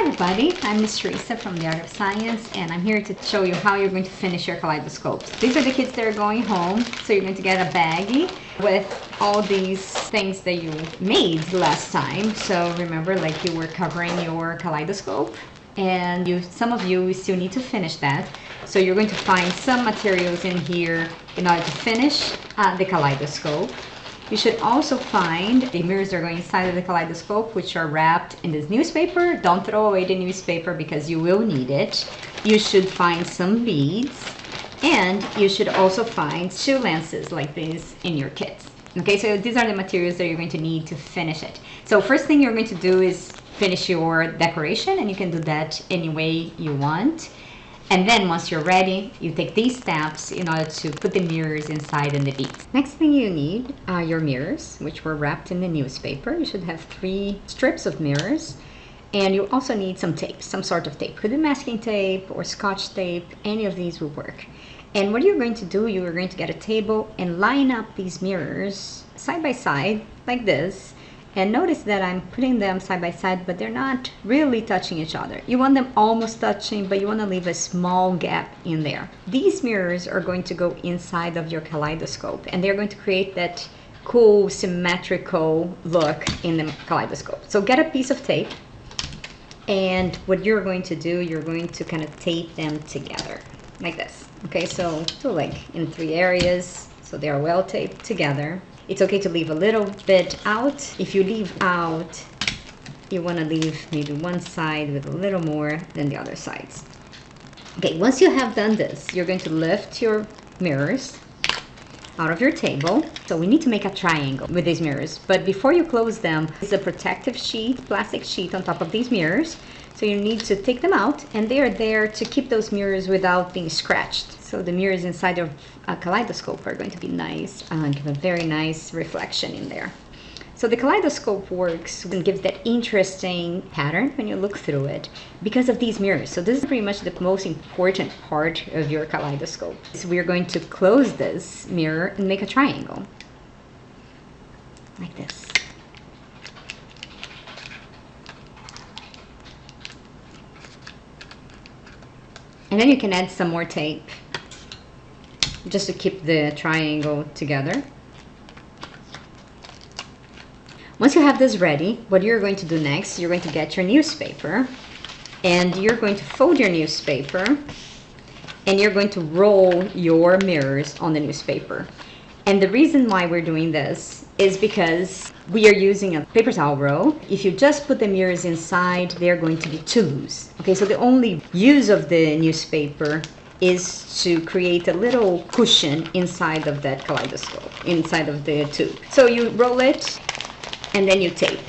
Hi everybody, I'm Miss Teresa from the Art of Science, and I'm here to show you how you're going to finish your kaleidoscopes. These are the kids that are going home, so you're going to get a baggie with all these things that you made last time. So remember, like, you were covering your kaleidoscope, and some of you still need to finish that. So you're going to find some materials in here in order to finish the kaleidoscope. You should also find the mirrors that are going inside of the kaleidoscope, which are wrapped in this newspaper. Don't throw away the newspaper because you will need it. You should find some beads, and you should also find 2 lenses like these in your kits. Okay, so these are the materials that you're going to need to finish it. So first thing you're going to do is finish your decoration, and you can do that any way you want. And then once you're ready, you take these steps in order to put the mirrors inside and the beads. Next thing you need are your mirrors, which were wrapped in the newspaper. You should have 3 strips of mirrors. And you also need some tape, some sort of tape. Could be masking tape or scotch tape, any of these will work. And what you're going to do, you are going to get a table and line up these mirrors side by side like this. And notice that I'm putting them side by side, but they're not really touching each other. You want them almost touching, but you want to leave a small gap in there. These mirrors are going to go inside of your kaleidoscope, and they're going to create that cool symmetrical look in the kaleidoscope. So get a piece of tape, and what you're going to do, you're going to kind of tape them together like this. Okay, so like in 3 areas, so they are well taped together. It's okay to leave a little bit out. If you leave out, you want to leave maybe one side with a little more than the other sides. Okay, once you have done this, you're going to lift your mirrors out of your table. So we need to make a triangle with these mirrors. But before you close them, there's a protective sheet, plastic sheet on top of these mirrors. So you need to take them out, and they are there to keep those mirrors without being scratched. So the mirrors inside of a kaleidoscope are going to be nice and give a very nice reflection in there. So the kaleidoscope works and gives that interesting pattern when you look through it because of these mirrors. So this is pretty much the most important part of your kaleidoscope. So we are going to close this mirror and make a triangle like this. And then you can add some more tape just to keep the triangle together. Once you have this ready, what you're going to do next, you're going to get your newspaper, and you're going to fold your newspaper, and you're going to roll your mirrors on the newspaper. And the reason why we're doing this is because we are using a paper towel roll. If you just put the mirrors inside, they're going to be too loose. Okay, so the only use of the newspaper is to create a little cushion inside of that kaleidoscope, inside of the tube. So you roll it, and then you tape.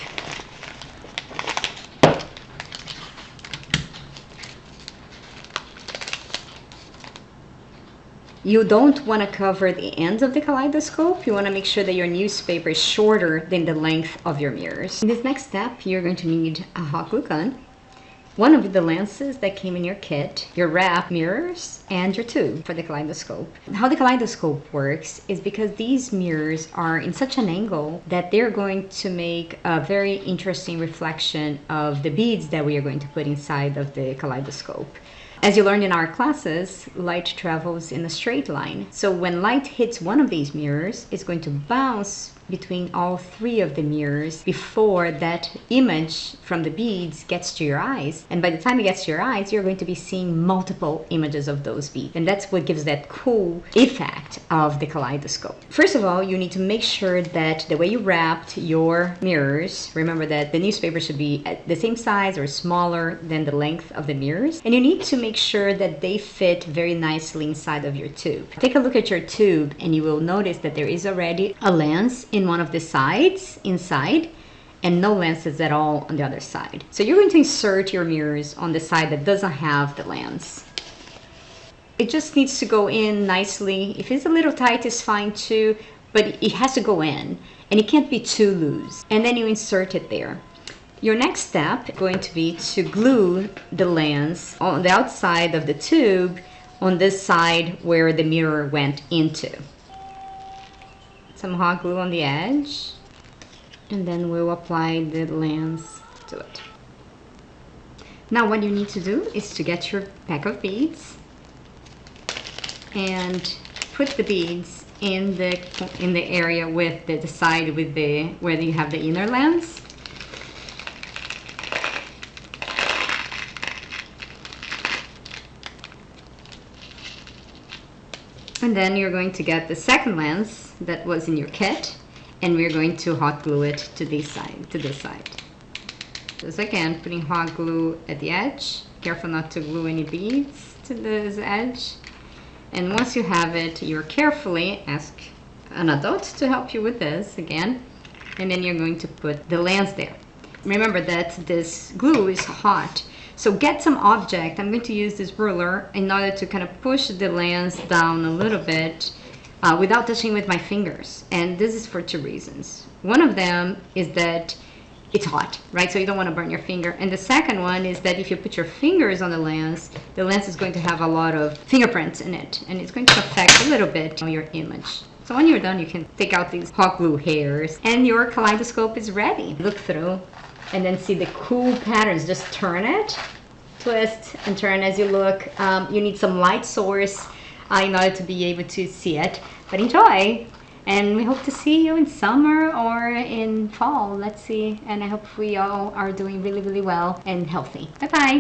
You don't want to cover the ends of the kaleidoscope. You want to make sure that your newspaper is shorter than the length of your mirrors. In this next step, you're going to need a hot glue gun, one of the lenses that came in your kit, your wrap mirrors, and your tube for the kaleidoscope. How the kaleidoscope works is because these mirrors are in such an angle that they're going to make a very interesting reflection of the beads that we are going to put inside of the kaleidoscope. As you learned in our classes, light travels in a straight line. So when light hits one of these mirrors, it's going to bounce between all 3 of the mirrors before that image from the beads gets to your eyes. And by the time it gets to your eyes, you're going to be seeing multiple images of those beads. And that's what gives that cool effect of the kaleidoscope. First of all, you need to make sure that the way you wrapped your mirrors, remember that the newspaper should be at the same size or smaller than the length of the mirrors. And you need to make sure that they fit very nicely inside of your tube. Take a look at your tube, and you will notice that there is already a lens in one of the sides inside, and no lenses at all on the other side. So you're going to insert your mirrors on the side that doesn't have the lens. It just needs to go in nicely. If it's a little tight, it's fine too, but it has to go in, and it can't be too loose. And then you insert it there. Your next step is going to be to glue the lens on the outside of the tube on this side where the mirror went into. Some hot glue on the edge, and then we'll apply the lens to it. Now what you need to do is to get your pack of beads and put the beads in the area with the side with the where you have the inner lens. And then you're going to get the second lens that was in your kit, and we're going to hot glue it to this side. Just again, putting hot glue at the edge. Careful not to glue any beads to this edge. And once you have it, you're carefully ask an adult to help you with this again. And then you're going to put the lens there. Remember that this glue is hot. So get some object. I'm going to use this ruler in order to kind of push the lens down a little bit without touching with my fingers. And this is for two reasons. One of them is that it's hot, right? So you don't want to burn your finger. And the second one is that if you put your fingers on the lens is going to have a lot of fingerprints in it, and it's going to affect a little bit on your image. So when you're done, you can take out these hot glue hairs, and your kaleidoscope is ready. Look through, and then see the cool patterns. Just turn it, twist, and turn as you look. You need some light source in order to be able to see it. But enjoy! And we hope to see you in summer or in fall. Let's see. And I hope we all are doing really, really well and healthy. Bye-bye.